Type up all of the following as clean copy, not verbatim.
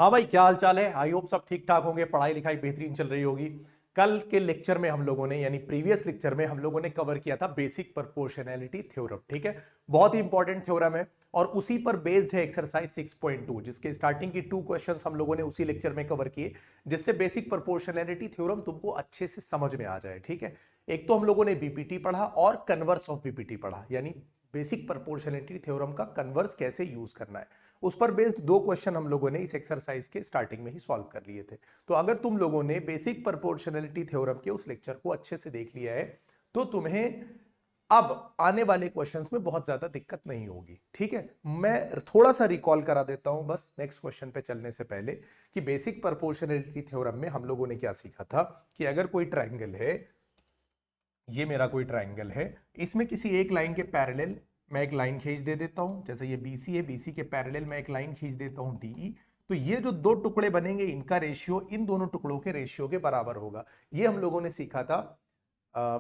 हाँ भाई, क्या हाल चाल है। आई होप सब ठीक ठाक होंगे, पढ़ाई लिखाई बेहतरीन चल रही होगी। कल के लेक्चर में हम लोगों ने यानी प्रीवियस लेक्चर में हम लोगों ने कवर किया था बेसिक प्रोपोर्शनैलिटी थ्योरम। ठीक है, बहुत ही इंपॉर्टेंट थ्योरम है और उसी पर बेस्ड है एक्सरसाइज 6.2, जिसके स्टार्टिंग की 2 क्वेश्चंस हम लोगों ने उसी लेक्चर में कवर किए, जिससे बेसिक प्रोपोर्शनैलिटी थ्योरम तुमको अच्छे से समझ में आ जाए। ठीक है, एक तो हम लोगों ने बीपीटी पढ़ा और कन्वर्स ऑफ बीपीटी पढ़ा, यानी बेसिक प्रोपोर्शनैलिटी थ्योरम का कन्वर्स कैसे यूज करना है। उस पर बेस्ड 2 क्वेश्चन हम लोगों ने इस एक्सरसाइज के स्टार्टिंग में ही सॉल्व कर लिए थे। तो अगर तुम लोगों ने बेसिक प्रोपोर्शनैलिटी थ्योरम के उस लेक्चर को अच्छे से देख लिया है तो तुम्हें अब आने वाले क्वेश्चंस में बहुत ज्यादा दिक्कत नहीं होगी। ठीक है, मैं थोड़ा सा रिकॉल करा देता हूं बस नेक्स्ट क्वेश्चन पे चलने से पहले कि बेसिक प्रोपोर्शनैलिटी थ्योरम में हम लोगों ने क्या सीखा था कि अगर कोई ट्राइंगल है, ये मेरा कोई ट्राइंगल है, इसमें किसी एक लाइन के पैरेलल मैं एक लाइन खींच दे देता हूं, जैसे ये बीसी है, बीसी के पैरेलल मैं एक लाइन खींच देता हूं डीई, तो ये जो दो टुकड़े बनेंगे इनका रेशियो इन दोनों टुकड़ों के रेशियो के बराबर होगा। ये हम लोगों ने सीखा था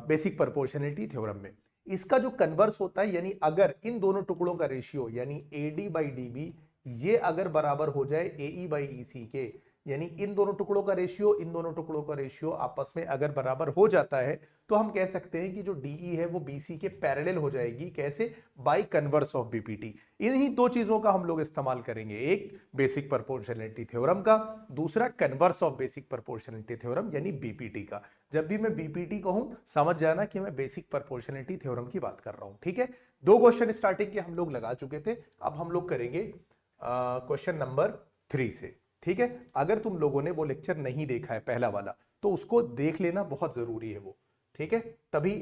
बेसिक प्रोपोर्शनैलिटी थ्योरम में। इसका जो कन्वर्स होता है, यानी अगर इन दोनों टुकड़ों का रेशियो यानी एडी बाई डीबी ये अगर बराबर हो जाए एई बाई ईसी के, यानी इन दोनों टुकड़ों का रेशियो इन दोनों टुकड़ों का रेशियो आपस में अगर बराबर हो जाता है तो हम कह सकते हैं कि जो डीई है वो बीसी के पैरेलल हो जाएगी। कैसे? By converse of BPT. इन्हीं दो चीजों का हम लोग इस्तेमाल करेंगे, एक बेसिक प्रोपोर्शनैलिटी थ्योरम का, दूसरा converse of basic proportionality theorem यानी बीपीटी का। जब भी मैं बीपीटी कहूं समझ जाना कि मैं बेसिक प्रोपोर्शनैलिटी थ्योरम की बात कर रहा हूं। ठीक है, 2 क्वेश्चन स्टार्टिंग के हम लोग लगा चुके थे, अब हम लोग करेंगे क्वेश्चन नंबर 3 से। ठीक है, अगर तुम लोगों ने वो लेक्चर नहीं देखा है पहला वाला तो उसको देख लेना बहुत जरूरी है वो। ठीक है, तभी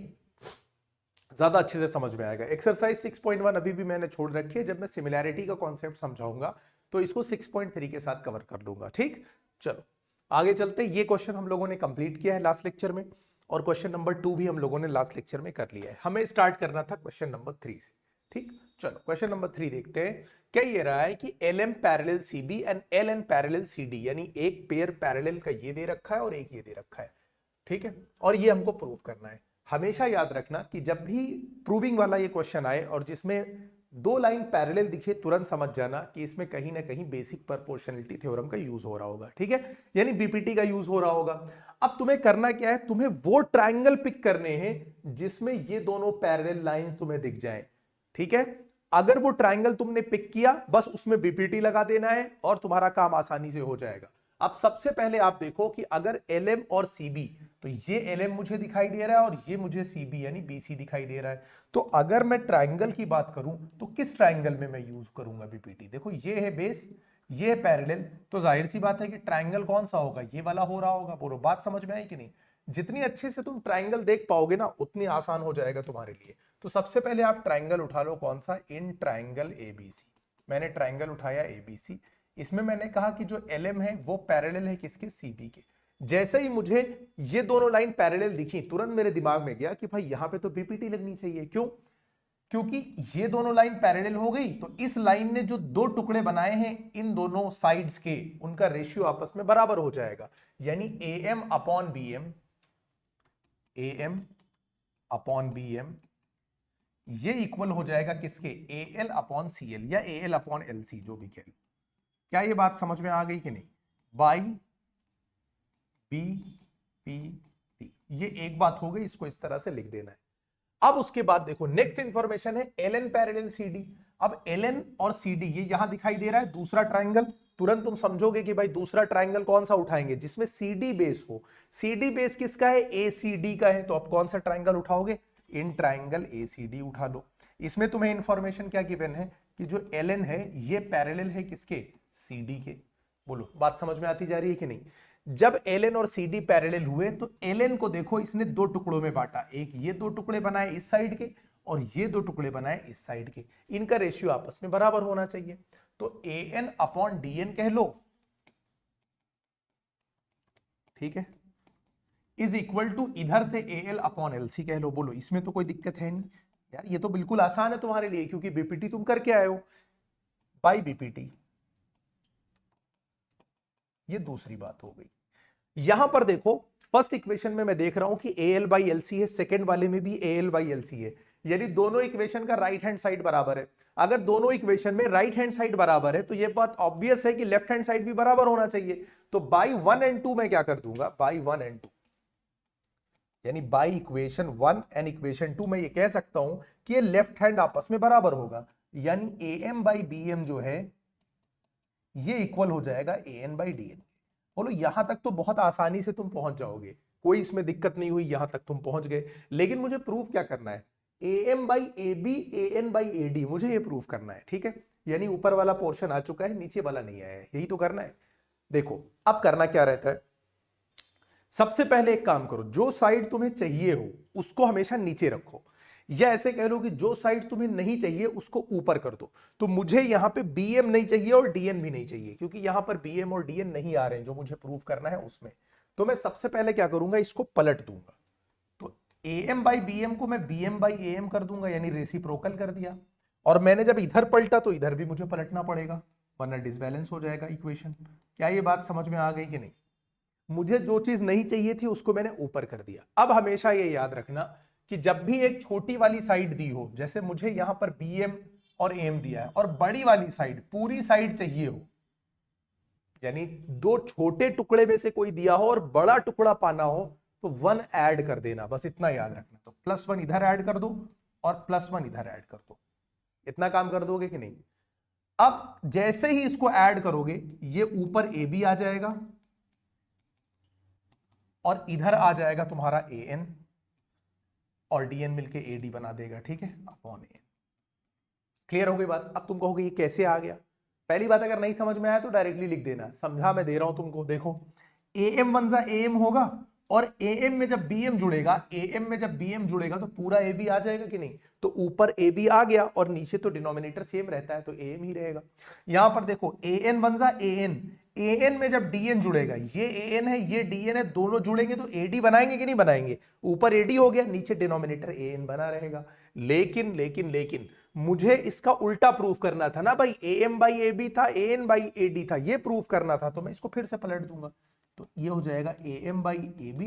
ज्यादा अच्छे से समझ में आएगा। एक्सरसाइज 6.1 अभी भी मैंने छोड़ रखी है, जब मैं सिमिलैरिटी का कॉन्सेप्ट समझाऊंगा तो इसको 6.3 के साथ कवर कर लूंगा। ठीक, चलो आगे चलते। ये क्वेश्चन हम लोगों ने कंप्लीट किया है लास्ट लेक्चर में और क्वेश्चन नंबर 2 भी हम लोगों ने लास्ट लेक्चर में कर लिया है। हमें स्टार्ट करना था क्वेश्चन नंबर 3 से। ठीक, चलो क्वेश्चन नंबर 3 देखते हैं। क्या ये रहा है कि L M parallel C B and L N parallel C D, यानी एक पेयर पैरेलल का ये दे रखा है और एक ये दे रखा है। ठीक है, और ये हमको प्रूव करना है। हमेशा याद रखना कि जब भी प्रूविंग वाला ये क्वेश्चन आए और जिसमें 2 लाइन पैरेलल दिखे, तुरंत समझ जाना कि इसमें कहीं ना कहीं बेसिक प्रोपोर्शनैलिटी थ्योरम का यूज हो रहा होगा। ठीक है, यानी बीपीटी का यूज हो रहा होगा। अब तुम्हें करना क्या है, तुम्हें वो ट्राइंगल पिक करने हैं जिसमें ये दोनों पैरेलल लाइंस तुम्हें दिख जाए। ठीक है, अगर वो ट्राइंगल तुमने पिक किया बस उसमें बीपीटी लगा देना है और तुम्हारा काम आसानी से हो जाएगा। अब सबसे पहले आप देखो कि अगर एलएम और सीबी, तो ये एलएम मुझे दिखाई दे रहा है और ये मुझे सीबी यानी बीसी दिखाई दे रहा है, तो अगर मैं ट्राइंगल की बात करूं तो किस ट्राइंगल में मैं यूज करूंगा बीपीटी। देखो ये है बेस, ये है पैरेलल, तो जाहिर सी बात है कि ट्राइंगल कौन सा होगा, ये वाला हो रहा होगा। बोलो बात समझ में आई कि नहीं? जितनी अच्छे से तुम ट्राइंगल देख पाओगे ना उतनी आसान हो जाएगा तुम्हारे लिए। तो सबसे पहले आप ट्राइंगल उठा लो, कौन सा? In triangle ABC. मैंने ट्राइंगल उठाया एबीसी, इसमें मैंने कहा कि जो एलएम है वो पैरेलल है किसके? सीबी के। जैसे ही मुझे ये दोनों लाइन पैरेलल दिखी तुरंत मेरे दिमाग में गया कि भाई यहां पे तो बीपीटी लगनी चाहिए। क्यों? क्योंकि ये दोनों लाइन पैरेलल हो गई तो इस लाइन ने जो 2 टुकड़े बनाए हैं इन दोनों साइड्स के, उनका रेशियो आपस में बराबर हो जाएगा। यानी A M upon B M, A M upon B M ये इक्वल हो जाएगा किसके? A L upon C L या A L upon L C, जो भी कह लो। क्या ये बात समझ में आ गई कि नहीं? बाई बी पी टी, ये एक बात हो गई, इसको इस तरह से लिख देना है। अब उसके बाद देखो नेक्स्ट इंफॉर्मेशन है L N parallel C D. अब एल एन और सी डी ये यहां दिखाई दे रहा है दूसरा ट्राइंगल। तुरंत तुम समझोगे कि भाई दूसरा ट्राइंगल कौन सा उठाएंगे? जिसमें सी डी बेस हो। सी डी बेस किसका है? ए सी डी का है। तो अब कौन सा ट्राइंगल उठाओगे? In triangle A C D उठा लो। इसमें तुम्हें इंफॉर्मेशन क्या गिवन है कि जो एल एन है ये पैरेलल है किसके? सी डी के। बोलो बात समझ में आती जा रही है कि नहीं? जब एल और सी डी पैरेलल हुए तो एल को देखो इसने 2 टुकड़ों में बांटा, एक ये 2 टुकड़े बनाए इस साइड के और ये 2 टुकड़े बनाए इस साइड के। इनका रेशियो आपस में बराबर होना चाहिए। तो A N upon D N कह लो, ठीक है, इज इक्वल टू इधर से A L upon L C कह लो। बोलो इसमें तो कोई दिक्कत है नहीं यार, ये तो बिल्कुल आसान है तुम्हारे लिए क्योंकि बीपीटी तुम करके आए हो बाई बीपीटी। ये दूसरी बात हो गई। यहां पर देखो फर्स्ट इक्वेशन में मैं देख रहा हूं कि A L by L C है, सेकेंड वाले में भी A L by L C है। यानी दोनों इक्वेशन का राइट हैंड साइड बराबर है। अगर दोनों इक्वेशन में राइट हैंड साइड बराबर है तो ये बात ऑब्वियस है कि लेफ्ट हैंड साइड भी बराबर होना चाहिए। तो बाई 1 एंड 2 मैं क्या कर दूंगा, बाई 1 एंड 2, यानी बाई इक्वेशन 1 एंड इक्वेशन 2 मैं ये कह सकता हूं कि ये लेफ्ट हैंड आपस में बराबर होगा, यानी am बाई bm जो है ये इक्वल हो जाएगा an बाई dn। बोलो यहां तक तो बहुत आसानी से तुम पहुंच जाओगे, कोई इसमें दिक्कत नहीं हुई, यहां तक तुम पहुंच गए। लेकिन मुझे प्रूफ क्या करना है, am by ab an by ad, मुझे ये प्रूफ करना है, ठीक है। यानी ऊपर वाला पोर्शन आ चुका है, नीचे वाला नहीं आया है, यही तो करना है। देखो अब करना क्या रहता है, सबसे पहले एक काम करो, जो साइड तुम्हें चाहिए हो उसको हमेशा नीचे रखो, या ऐसे कह लो कि जो साइड तुम्हें नहीं चाहिए उसको ऊपर कर दो। तो मुझे यहां पे bm नहीं चाहिए और dn भी नहीं चाहिए, क्योंकि यहां पर bm और dn नहीं आ रहे हैं जो मुझे प्रूफ करना है उसमें। तो मैं सबसे पहले क्या करूंगा, इसको पलट दूंगा। तो am बाई bm को मैं bm बाई am कर दूंगा, यानी रेसिप्रोकल कर दिया। और मैंने जब इधर पलटा तो इधर भी मुझे पलटना पड़ेगा, वरना डिसबैलेंस हो जाएगा इक्वेशन। क्या ये बात समझ में आ गई कि नहीं? मुझे जो चीज नहीं चाहिए थी उसको मैंने ऊपर कर दिया। अब हमेशा ये याद रखना कि जब भी एक छोटी वाली साइड दी हो, जैसे मुझे यहां पर bm और am दिया है, और बड़ी वाली साइड पूरी साइड चाहिए हो, यानी दो छोटे टुकड़े में से कोई दिया हो और बड़ा टुकड़ा पाना हो, तो 1 ऐड कर देना, बस इतना याद रखना। तो +1 इधर ऐड कर दो और +1 इधर ऐड कर दो, इतना काम कर दोगे कि नहीं? अब जैसे ही इसको ऐड करोगे ये ऊपर ab आ जाएगा और इधर आ जाएगा तुम्हारा an, और dn मिलके ad बना देगा, ठीक है, अपॉन an। क्लियर हो गई बात? अब तुम कहोगे ये कैसे आ गया? पहली बात, अगर नहीं समझ में आया तो डायरेक्टली लिख देना, समझा मैं दे रहा हूं तुमको। देखो am 1 जा am होगा, और am में जब bm जुड़ेगा, am में जब bm जुड़ेगा तो पूरा ab आ जाएगा कि नहीं? तो ऊपर ab आ गया और नीचे तो डिनोमिनेटर सेम रहता है तो am ही रहेगा। यहां पर देखो an 1 जा an, an में जब dn जुड़ेगा, ये an है ये dn है, दोनों जुड़ेंगे तो ad बनाएंगे कि नहीं बनाएंगे? ऊपर ad हो गया, नीचे डिनोमिनेटर an बना रहेगा। लेकिन लेकिन लेकिन मुझे इसका उल्टा प्रूफ करना था ना भाई, am बाई ab था, an बाई ad था, ये प्रूफ करना था, तो मैं इसको फिर से पलट दूंगा। तो ये हो जाएगा am by ab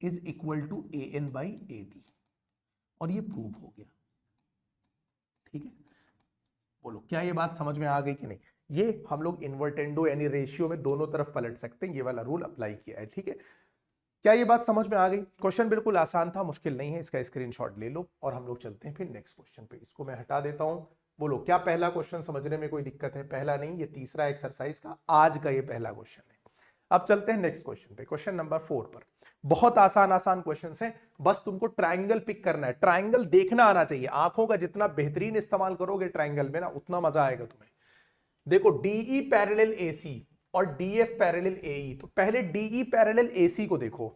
is equal to an by ad, और ये प्रूफ हो गया, ठीक है। बोलो क्या ये बात समझ में आ गई कि नहीं? ये हम लोग इन्वर्टेंडो यानी रेशियो में दोनों तरफ पलट सकते हैं, ये वाला रूल अप्लाई किया है, ठीक है। क्या ये बात समझ में आ गई? क्वेश्चन बिल्कुल आसान था, मुश्किल नहीं है, इसका स्क्रीनशॉट ले लो और हम लोग चलते हैं फिर नेक्स्ट क्वेश्चन पे। इसको मैं हटा देता हूं। बोलो क्या पहला क्वेश्चन समझने में कोई दिक्कत है? पहला नहीं, ये तीसरा एक्सरसाइज का आज का ये पहला क्वेश्चन है। अब चलते हैं नेक्स्ट क्वेश्चन पे, क्वेश्चन नंबर 4 पर। बहुत आसान आसान क्वेश्चन है, बस तुमको ट्राइंगल पिक करना है। ट्राइंगल देखना आना चाहिए, आंखों का जितना बेहतरीन इस्तेमाल करोगे ट्राइंगल में ना, उतना मजा आएगा तुम्हें। देखो DE पैरेलल AC और DF पैरेलल AE, तो पहले DE पैरेलल AC को देखो।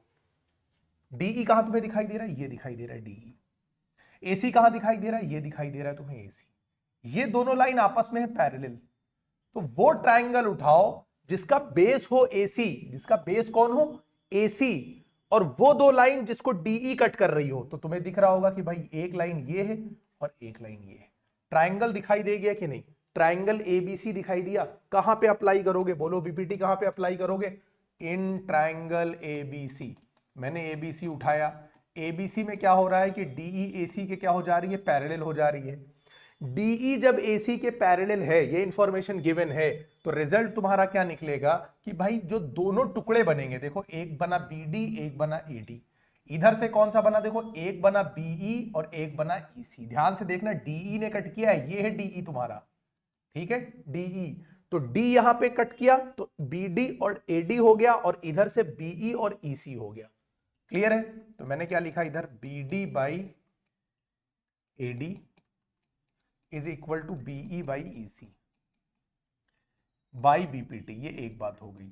DE कहां तुम्हें दिखाई दे रहा है? ये दिखाई दे रहा है DE। AC कहां दिखाई दे रहा है? ये दिखाई दे रहा है तुम्हें AC। ये दोनों लाइन आपस में है पैरेलल, तो वो ट्राइंगल उठाओ जिसका बेस हो AC, जिसका बेस कौन हो? AC, और वो दो लाइन जिसको DE कट कर रही हो। तो तुम्हें दिख रहा होगा कि भाई एक लाइन ये है और एक लाइन ये है। ट्राइंगल दिखाई दे गया कि नहीं? ट्राइंगल ABC दिखाई दिया। कहां पे अप्लाई करोगे? बोलो बीपीटी कहां पे अप्लाई करोगे? In triangle ABC। मैंने ABC उठाया, ABC में क्या हो रहा है कि DE AC के क्या हो जा रही है? पैरेलल हो जा रही है। DE जब AC के पैरेलल है, ये इंफॉर्मेशन गिवन है, तो रिजल्ट तुम्हारा क्या निकलेगा कि भाई जो दोनों टुकड़े बनेंगे, देखो एक बना BD एक बना AD, इधर से कौन सा बना? देखो एक बना BE और एक बना EC। ध्यान से देखना, DE ने कट किया है, ये है DE तुम्हारा, ठीक है, DE। तो D यहां पे कट किया तो BD और AD हो गया, और इधर से BE और EC हो गया। क्लियर है? तो मैंने क्या लिखा इधर? BD by AD is equal to BE by EC by BPT। ये एक बात हो गई,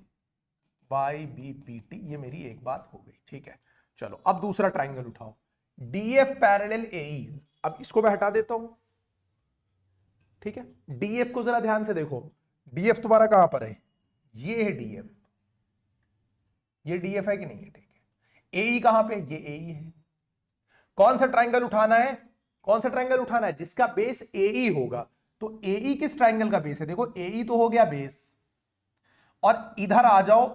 बाई BPT, ये मेरी एक बात हो गई, ठीक है। चलो अब दूसरा ट्राइंगल उठाओ, DF पैरेलल AE। अब इसको मैं हटा देता हूं, ठीक है। DF को जरा ध्यान से देखो, DF तुम्हारा कहां पर है? ये है DF, ये DF है कि नहीं है? ठीक है। AE कहां पे? ये AE है। कौन सा ट्राइंगल उठाना है? कौन सा ट्राइंगल उठाना है? जिसका बेस AE होगा। तो AE किस ट्राइंगल का बेस है? देखो AE तो हो गया बेस, और इधर आ जाओ,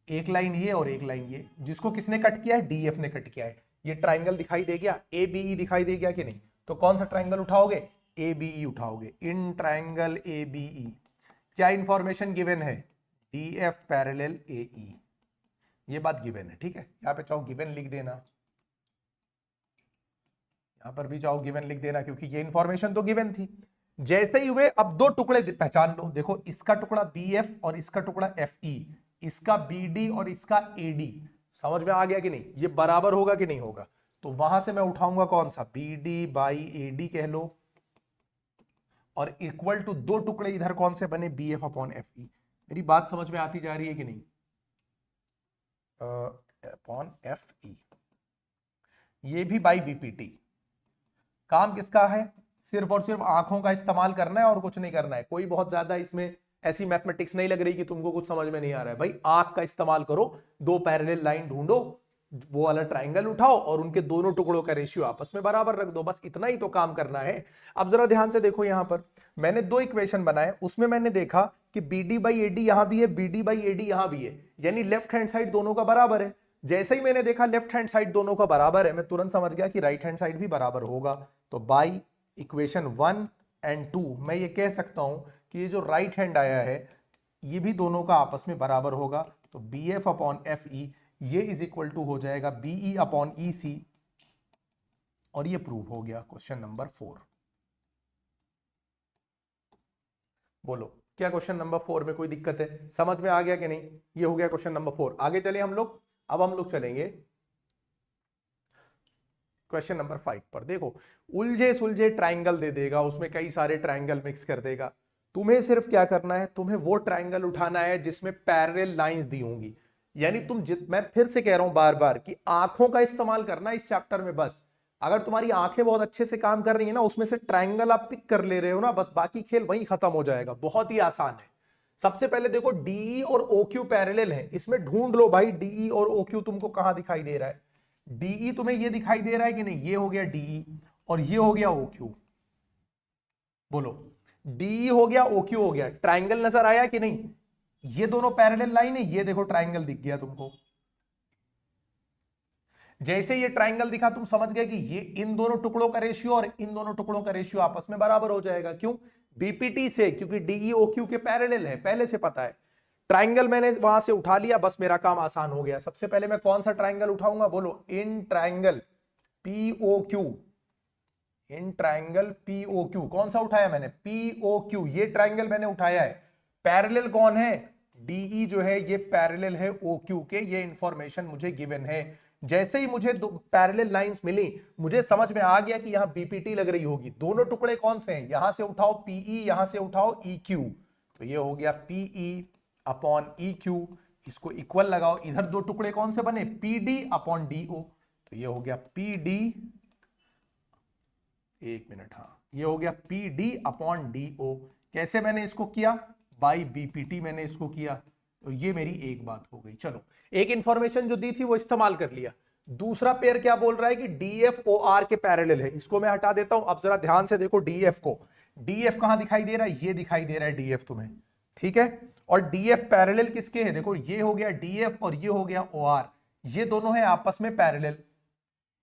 एक लाइन ये और एक लाइन ये, जिसको किसने कट किया है? DF ने कट किया है। ये ट्राइंगल दिखाई दे गया, ए बी ई दिखाई दे गया कि नहीं? तो कौन सा ट्राइंगल उठाओगे? ए बी ई उठाओगे। In triangle A B E क्या इंफॉर्मेशन गिवन है? D F parallel A E, ये बात गिवन है, ठीक है। यहां पे चाहो गिवन लिख देना, यहां पर भी चाहो गिवन लिख देना, क्योंकि ये इंफॉर्मेशन तो गिवन थी। जैसे ही हुए, अब दो टुकड़े पहचान लो। देखो, इसका टुकड़ा बी एफ और इसका टुकड़ा एफ ई, इसका बी डी और इसका ए डी, समझ में आ गया कि नहीं? ये बराबर होगा कि नहीं होगा? तो वहां से मैं उठाऊंगा कौन सा? B D by A D कह लो, और इक्वल टू दो टुकड़े इधर कौन से बने? B F upon F E. मेरी बात समझ में आती जा रही है कि नहीं? अपॉन एफ ई, ये भी बाई बीपीटी। काम किसका है? सिर्फ और सिर्फ आंखों का इस्तेमाल करना है और कुछ नहीं करना है। कोई बहुत ज्यादा इसमें ऐसी मैथमेटिक्स नहीं लग रही कि तुमको कुछ समझ में नहीं आ रहा है। भाई आंख का इस्तेमाल करो, दो पैरेलल लाइन ढूंढो, वो वाला ट्राइंगल उठाओ और उनके दोनों टुकड़ों का रेशियो आपस में बराबर रख दो, बस इतना ही तो काम करना है। अब जरा ध्यान से देखो, यहां पर मैंने दो इक्वेशन बनाए, उसमें मैंने देखा कि B D by A D यहां भी है, B D by A D यहां भी है, यानी लेफ्ट हैंड साइड दोनों का बराबर है। जैसे ही मैंने देखा लेफ्ट हैंड साइड दोनों का बराबर है, मैं तुरंत समझ गया कि राइट हैंड साइड भी बराबर होगा। तो बाई इक्वेशन 1 एंड 2 मैं ये कह सकता हूं कि ये जो राइट हैंड आया है ये भी दोनों का आपस में बराबर होगा। तो B F upon F E ये इज इक्वल टू हो जाएगा बीई अपॉन ई सी, और ये प्रूव हो गया। Question number 4। बोलो, क्या क्वेश्चन नंबर 4 में कोई दिक्कत है? समझ में आ गया कि नहीं? ये हो गया क्वेश्चन नंबर 4। आगे चले हम लोग। अब हम लोग चलेंगे क्वेश्चन नंबर 5 पर। देखो, उलझे सुलझे ट्राइंगल दे देगा, उसमें कई सारे ट्राइंगल मिक्स कर देगा। तुम्हें सिर्फ क्या करना है? तुम्हें वो ट्राइंगल उठाना है जिसमें पैरेलल लाइंस दी होंगी। यानी मैं फिर से कह रहा हूं बार बार कि आंखों का इस्तेमाल करना इस चैप्टर में बस। अगर तुम्हारी आंखें बहुत अच्छे से काम कर रही है ना, उसमें से ट्राइंगल आप पिक कर ले रहे हो ना, बस बाकी खेल वहीं खत्म हो जाएगा। बहुत ही आसान है। सबसे पहले देखो, डीई और ओक्यू पैरेलल है, इसमें ढूंढ लो भाई डीई और ओक्यू तुमको कहां दिखाई दे रहा है। डीई तुम्हें ये दिखाई दे रहा है कि नहीं? ये हो गया डीई और ये हो गया ओक्यू। बोलो, डीई हो गया, ओक्यू हो गया, ट्राइंगल नजर आया कि नहीं? ये दोनों पैरेलल लाइन है, ये देखो ट्राइंगल दिख गया तुमको। जैसे ये ट्राइंगल दिखा, तुम समझ गए कि ये इन दोनों टुकड़ों का रेशियो और इन दोनों टुकड़ों का रेशियो आपस में बराबर हो जाएगा। क्यों? बीपीटी से, क्योंकि डीई ओक्यू के पैरेलल है, पहले से पता है। ट्राइंगल मैंने वहां से उठा लिया, बस मेरा काम आसान हो गया। सबसे पहले मैं कौन सा ट्राइंगल उठाऊंगा? बोलो, इन ट्राइंगल पीओक्यू। इन ट्राइंगल पीओक्यू कौन सा उठाया मैंने? पीओक्यू, ये ट्राइंगल मैंने उठाया है। पैरेलल कौन है? डीई जो है ये पैरेलल है ओक्यू के, ये इंफॉर्मेशन मुझे गिवन है। जैसे ही मुझे दो पैरेलल लाइंस मिली, मुझे समझ में आ गया कि यहां बीपीटी लग रही होगी। दोनों टुकड़े कौन से हैं? यहां से उठाओ पीई, यहां से उठाओ EQ, तो ये हो गया पीई अपॉन EQ। इसको इक्वल लगाओ, इधर दो टुकड़े कौन से बने? PD अपॉन DO, तो ये हो गया PD, एक मिनट, हाँ, ये हो गया PD अपॉन DO। कैसे मैंने इसको किया? बाई बीपीटी मैंने इसको किया। तो ये मेरी एक बात हो गई। चलो, एक इंफॉर्मेशन जो दी थी वो इस्तेमाल कर लिया। दूसरा पेयर क्या बोल रहा है कि DFOR के पैरेलल है, इसको मैं हटा देता हूं। अब जरा ध्यान से देखो DF को। DF कहां दिखाई दे रहा है? ये दिखाई दे रहा है DF तुम्हें, ठीक है। और DF पैरेलल किसके है? देखो, ये हो गया DF और ये हो गया OR, ये दोनों है आपस में पैरेलल।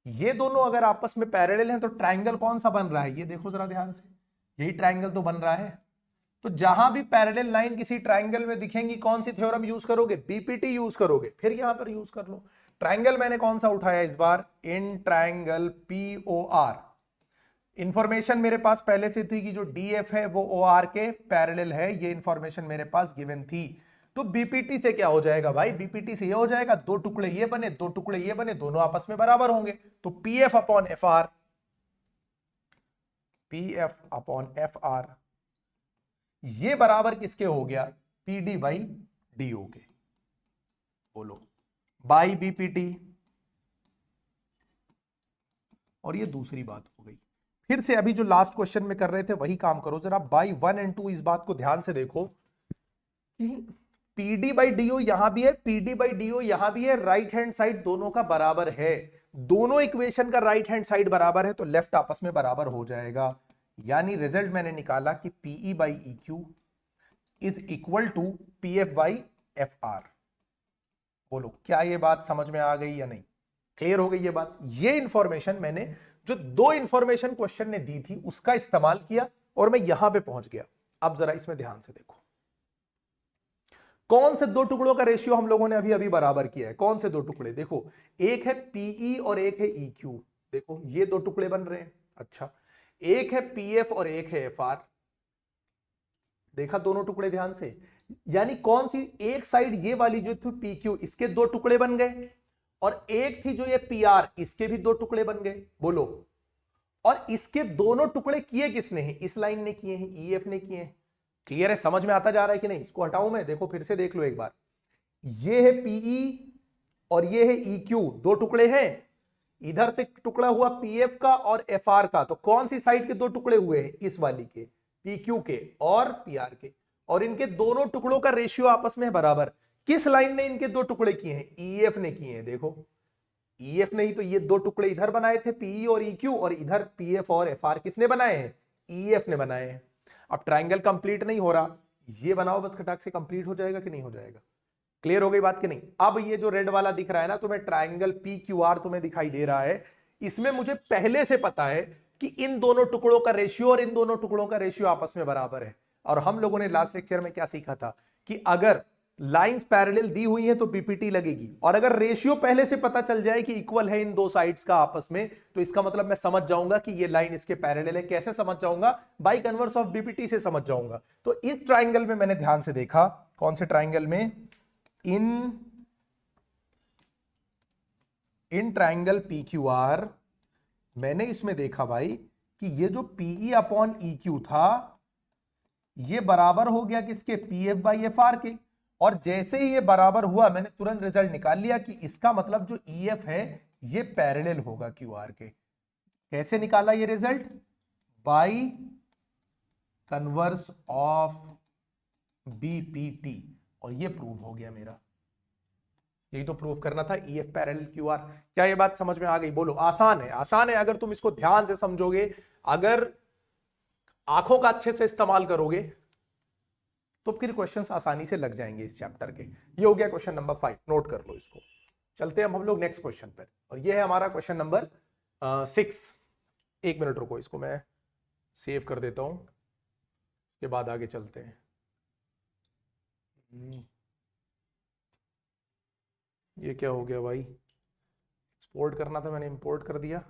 ये दोनों अगर आपस में पैरेलल हैं तो ट्राइंगल कौन सा बन रहा है? ये देखो जरा ध्यान से, यही ट्राइंगल तो बन रहा है। तो जहां भी पैरेलल लाइन किसी ट्राइंगल में दिखेंगी, कौन सी थ्योरम यूज करोगे? बीपीटी यूज करोगे। फिर यहां पर यूज कर लो। ट्राइंगल मैंने कौन सा उठाया इस बार? In triangle POR। इंफॉर्मेशन मेरे पास पहले से थी कि जो DF है वो OR के पैरेलल है, ये इंफॉर्मेशन मेरे पास गिवन थी। तो बीपीटी से क्या हो जाएगा भाई? बीपीटी से ये हो जाएगा, दो टुकड़े ये बने, दो टुकड़े ये बने, दोनों आपस में बराबर होंगे। तो PF upon FR, PF upon FR ये बराबर किसके हो गया? PD बाई DO के। बोलो, बाई बीपीटी। और ये दूसरी बात हो गई। फिर से अभी जो लास्ट क्वेश्चन में कर रहे थे वही काम करो जरा। बाई 1 एंड 2 इस बात को ध्यान से देखो कि PD बाई DO यहां भी है, PD बाई DO यहां भी है, राइट हैंड साइड दोनों का बराबर है। दोनों इक्वेशन का राइट हैंड साइड बराबर है तो लेफ्ट आपस में बराबर हो जाएगा। यानी रिजल्ट मैंने निकाला कि PE by EQ is equal to PF by FR। बोलो, क्या ये बात समझ में आ गई या नहीं? क्लियर हो गई ये बात। ये इंफॉर्मेशन मैंने जो दो इंफॉर्मेशन क्वेश्चन ने दी थी उसका इस्तेमाल किया और मैं यहां पे पहुंच गया। अब जरा इसमें ध्यान से देखो, कौन से दो टुकड़ों का रेशियो हम लोगों ने अभी अभी बराबर किया है। कौन से दो टुकड़े, देखो एक है पीई और एक है EQ। देखो ये दो टुकड़े बन रहे हैं। अच्छा, एक है PF और एक है FR। देखा दोनों टुकड़े ध्यान से, यानी कौन सी एक साइड ये वाली जो थी PQ, इसके दो टुकड़े बन गए, और एक थी जो ये PR, इसके भी दो टुकड़े बन गए। बोलो, और इसके दोनों टुकड़े किए किसने हैं, इस लाइन ने किए हैं, EF ने किए हैं। क्लियर है, समझ में आता जा रहा है कि नहीं। इसको हटाऊं मैं, देखो फिर से देख लो एक बार। ये है PE और ये है EQ, दो टुकड़े हैं। इधर से टुकड़ा हुआ PF का और FR का, तो कौन सी साइड के दो टुकड़े हुए हैं, इस वाली के, PQ के और PR के। और इनके दोनों टुकड़ों का रेशियो आपस में बराबर। किस लाइन ने इनके दो टुकड़े किए हैं, EF ने किए हैं। देखो EF नहीं तो ये दो टुकड़े इधर बनाए थे PE और EQ, और इधर PF और FR किसने बनाए हैं, EF ने बनाए हैं। अब ट्राइंगल कंप्लीट नहीं हो रहा, ये बनाओ बस खटाक से, कंप्लीट हो जाएगा कि नहीं हो जाएगा। क्लियर हो गई बात कि नहीं। अब ये जो रेड वाला दिख रहा है ना तुम्हें, ट्राइंगल PQR तुम्हें दिखाई दे रहा है, इसमें मुझे पहले से पता है कि इन दोनों टुकड़ों का रेशियो और इन दोनों टुकड़ों का रेशियो आपस में बराबर है। और हम लोगों ने लास्ट लेक्चर में क्या सीखा था कि अगर लाइंस पैरेलल दी हुई है तो PPT लगेगी, और अगर रेशियो पहले से पता चल जाए कि इक्वल है इन दो साइड्स का आपस में, तो इसका मतलब मैं समझ जाऊंगा कि ये लाइन इसके पैरेलल है। कैसे समझ जाऊंगा, बाय कन्वर्स ऑफ BPT से समझ जाऊंगा। तो इस ट्राइंगल में मैंने ध्यान से देखा, कौन से ट्राइंगल में, इन ट्राइंगल PQR, मैंने इसमें देखा भाई कि ये जो PE अपॉन EQ था ये बराबर हो गया किसके, PF बाई FR के। और जैसे ही ये बराबर हुआ मैंने तुरंत रिजल्ट निकाल लिया कि इसका मतलब जो EF है ये पैरेलल होगा QR के। कैसे निकाला ये result, by converse of BPT, और ये प्रूव हो गया मेरा। यही तो प्रूव करना था, EF पैरेलल QR। क्या ये बात समझ में आ गई, बोलो। आसान है, आसान है अगर तुम इसको ध्यान से समझोगे, अगर आंखों का अच्छे से इस्तेमाल करोगे तो फिर क्वेश्चंस आसानी से लग जाएंगे इस चैप्टर के। ये हो गया क्वेश्चन नंबर 5, नोट कर लो इसको। चलते हैं हम लोग नेक्स्ट क्वेश्चन पर, और ये है हमारा क्वेश्चन नंबर 6। एक मिनट रुको, इसको मैं सेव कर देता हूं, उसके बाद आगे चलते हैं। ये क्या हो गया भाई, एक्सपोर्ट करना था मैंने इंपोर्ट कर दिया।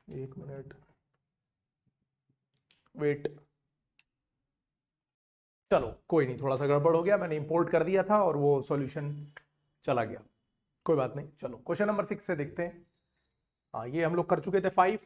एक मिनट वेट, चलो कोई नहीं, थोड़ा सा गड़बड़ हो गया, मैंने इंपोर्ट कर दिया था और वो सॉल्यूशन चला गया, कोई बात नहीं। चलो क्वेश्चन नंबर 6 से देखते हैं। हाँ ये हम लोग कर चुके थे 5,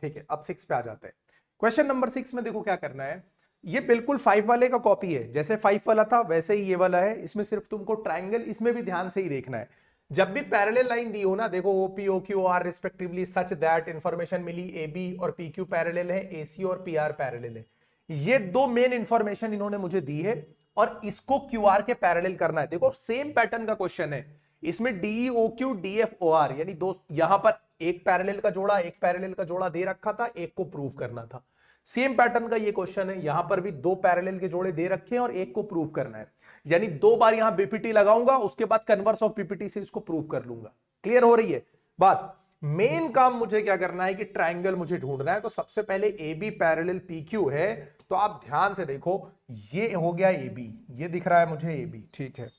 ठीक है अब 6 पे आ जाते हैं। क्वेश्चन नंबर 6 में देखो क्या करना है, ये बिल्कुल 5 वाले का कॉपी है, जैसे 5 वाला था वैसे ही ये वाला है। इसमें सिर्फ तुमको ट्राइंगल इसमें भी ध्यान से ही देखना है। जब भी पैरेलल लाइन दी हो ना, देखो OP OQ R respectively such that information मिली AB और PQ पैरेलल है, AC और PR पैरेलल है। ये दो मेन इंफॉर्मेशन इन्होंने मुझे दी है और इसको QR के पैरेलल करना है। देखो सेम पैटर्न का क्वेश्चन है, इसमें DE OQ DF OR यानी दो, यहां पर एक पैरेलल का जोड़ा एक पैरेलल का जोड़ा दे रखा था, एक को प्रूव करना था। सेम पैटर्न का ये क्वेश्चन है, यहां पर भी दो पैरेलल के जोड़े दे रखे हैं और एक को प्रूव करना है। यानी दो बार यहां BPT लगाऊंगा, उसके बाद कन्वर्स ऑफ BPT से इसको प्रूव कर लूंगा। क्लियर हो रही है बात। मेन काम मुझे क्या करना है कि ट्राइंगल मुझे ढूंढना है। तो सबसे पहले AB पैरेलल PQ है, तो आप ध्यान से देखो, ये हो गया AB, ये दिख रहा है मुझे AB, ठीक है,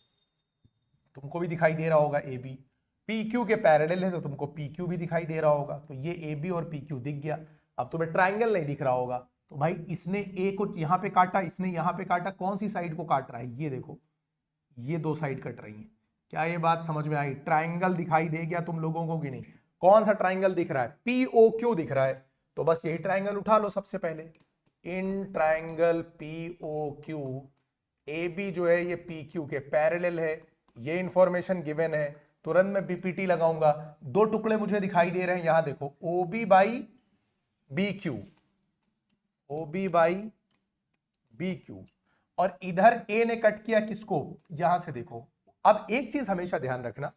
तुमको भी दिखाई दे रहा होगा AB। PQ के पैरेलल है तो तुमको PQ भी दिखाई दे रहा होगा, तो ये AB और PQ दिख गया। अब तुम्हें ट्राइंगल नहीं दिख रहा होगा, तो भाई इसने A को यहां पे काटा, इसने यहां पे काटा, कौन सी साइड को काट रहा है, ये देखो, ये दो साइड कट रही है। क्या ये बात समझ में आई, ट्राइंगल दिखाई दे गया तुम लोगों को कि नहीं। कौन सा ट्राइंगल दिख रहा है, POQ दिख रहा है, तो बस यही ट्राइंगल उठा लो सबसे पहले। इन ट्राइंगल POQ AB जो है ये PQ के पैरेलल है, ये इंफॉर्मेशन गिवन है, तुरंत मैं BPT लगाऊंगा। दो टुकड़े मुझे दिखाई दे रहे हैं, यहां देखो OB by BQ, OB by BQ, और इधर A ने कट किया किसको, यहां से देखो। अब एक चीज हमेशा ध्यान रखना,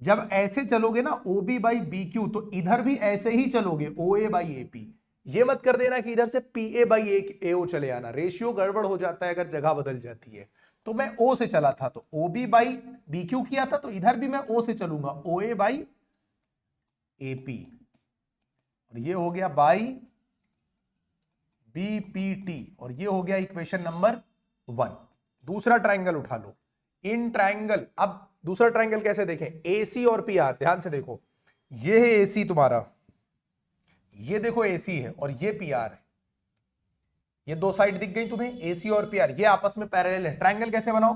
जब ऐसे चलोगे ना OB बाई BQ, तो इधर भी ऐसे ही चलोगे OA बाई AP। ये मत कर देना कि इधर से PA बाई AO चले आना, रेशियो गड़बड़ हो जाता है अगर जगह बदल जाती है। तो मैं O से चला था तो OB बाई BQ किया था, तो इधर भी मैं O से चलूंगा OA बाई AP, और ये हो गया बाई BPT, और ये हो गया इक्वेशन नंबर 1। दूसरा ट्राइंगल उठा लो, इन ट्राइंगल। अब दूसरा ट्राइंगल कैसे देखें, AC और PR, ध्यान से देखो, ये है AC तुम्हारा, ये देखो AC है और ये PR है। ये दो साइड दिख गई तुम्हें, AC और PR, ये आपस में पैरेलल है। ट्राइंगल कैसे बनाओ,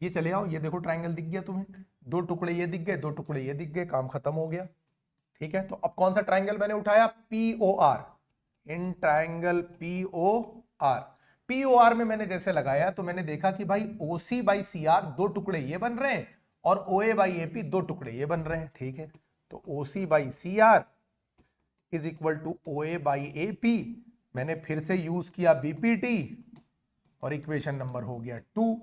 ये चले आओ, ये देखो ट्राइंगल दिख गया तुम्हें, दो टुकड़े ये दिख गए, दो टुकड़े ये दिख गए, काम खत्म हो गया। ठीक है, तो अब कौन सा ट्राइंगल मैंने उठाया, POR, इन ट्राइंगल POR। POR में मैंने जैसे लगाया तो मैंने देखा कि भाई OC बाई CR दो टुकड़े ये बन रहे हैं और OA बाई AP दो टुकड़े ये बन रहे हैं। ठीक है, तो OC by CR is equal to OA by AP, मैंने फिर से यूज किया BPT और इक्वेशन नंबर हो गया 2।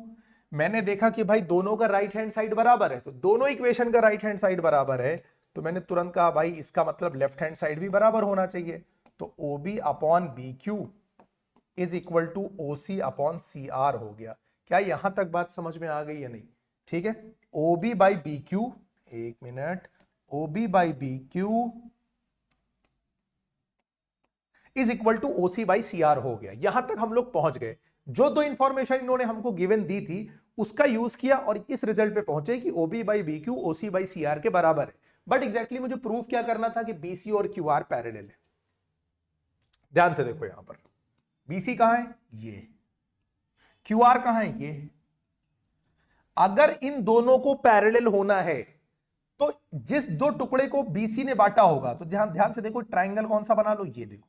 मैंने देखा कि भाई दोनों का राइट हैंड साइड बराबर है, तो दोनों इक्वेशन का राइट हैंड साइड बराबर है, तो मैंने तुरंत कहा भाई इसका मतलब लेफ्ट हैंड साइड भी बराबर होना चाहिए। तो OB upon BQ is equal to OC upon CR हो गया। क्या यहां तक बात समझ में आ गई या नहीं? ठीक है, OB बाई BQ, एक minute, OB by BQ is equal to OC by CR हो गया। यहां तक हम लोग पहुंच गए। जो दो इंफॉर्मेशन इन्होंने हमको गिवन दी थी उसका यूज किया और इस रिजल्ट पे पहुंचे कि OB by BQ OC by CR के बराबर है। बट एग्जैक्टली मुझे प्रूव क्या करना था कि BC और QR पैरेलल है। ध्यान से देखो, यहां पर BC कहां है, ये, QR कहां है, ये। अगर इन दोनों को पैरेलल होना है तो जिस दो टुकड़े को BC ने बांटा होगा, तो ध्यान से देखो ट्राइंगल कौन सा बना लो, ये देखो,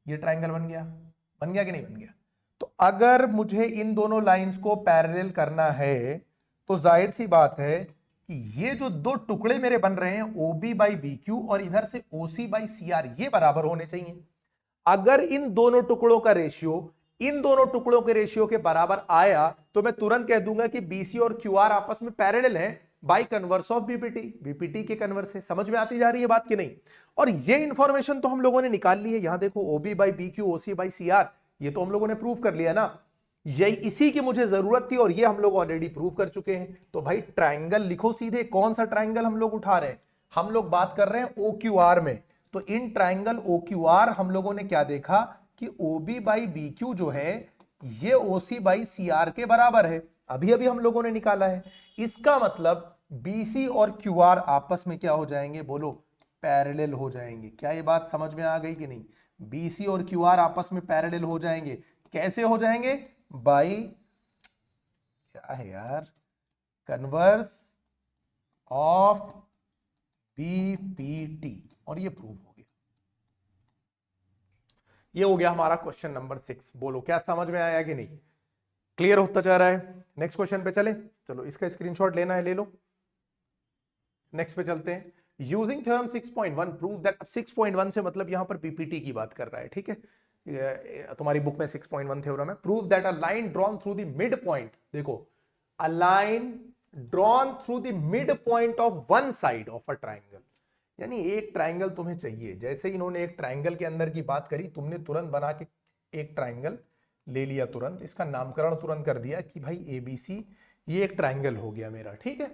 ये ट्राइंगल बन गया कि नहीं बन गया। तो अगर मुझे इन दोनों लाइंस को पैरेलल करना है तो जाहिर सी बात है कि ये जो दो टुकड़े मेरे बन रहे हैं OB बाई BQ और इधर से OC बाई CR, ये बराबर होने चाहिए। अगर इन दोनों टुकड़ों का रेशियो इन दोनों टुकड़ों के रेशियो के बराबर आया तो मैं तुरंत कह दूंगा कि BC और QR आपस में पैरेलल है बाई कन्वर्स ऑफ BPT के कन्वर्स से। समझ में आती जा रही है बात कि नहीं? और ये इंफॉर्मेशन तो हम लोगों ने निकाल ली है। यहां देखो OB by BQ OC by CR, ये तो हम लोगों ने प्रूव कर लिया ना, यही इसी की मुझे जरूरत थी और ये हम लोग ऑलरेडी प्रूव कर चुके हैं। तो भाई ट्राइंगल लिखो सीधे, कौन सा ट्राइंगल हम लोग उठा रहे हैं, हम लोग बात कर रहे हैं OQR में। तो इन ट्राइंगल OQR हम लोगों ने क्या देखा कि OB बाई BQ जो है ये OC बाई CR के बराबर है, अभी अभी हम लोगों ने निकाला है। इसका मतलब BC और QR आपस में क्या हो जाएंगे, बोलो, पैरेलल हो जाएंगे। क्या ये बात समझ में आ गई कि नहीं? BC और QR आपस में पैरेलल हो जाएंगे। कैसे हो जाएंगे? बाई, क्या है यार, कन्वर्स ऑफ BPT, और ये प्रूव हो गया। ये हो गया हमारा क्वेश्चन नंबर 6। बोलो क्या समझ में आया कि नहीं? क्लियर होता जा रहा है? नेक्स्ट क्वेश्चन पे चले, चलो इसका स्क्रीनशॉट लेना है ले लो। नेक्स्ट पे चलते हैं। यूजिंग थ्योरम 6.1 प्रूव दैट, अब 6.1 से मतलब यहां पर BPT की बात कर रहा है। ठीक है, तुम्हारी बुक में 6.1 थ्योरम है। Prove that a line drawn through the mid point, देखो, a line drawn through the mid point of one side of a triangle, यानी एक ट्राइंगल तुम्हें चाहिए। जैसे इन्होंने एक ट्राइंगल के अंदर की बात करी, तुमने तुरंत बना के एक ट्राइंगल ले लिया, तुरंत इसका नामकरण तुरंत कर दिया कि भाई ABC, ये एक ट्राइंगल हो गया मेरा। ठीक है,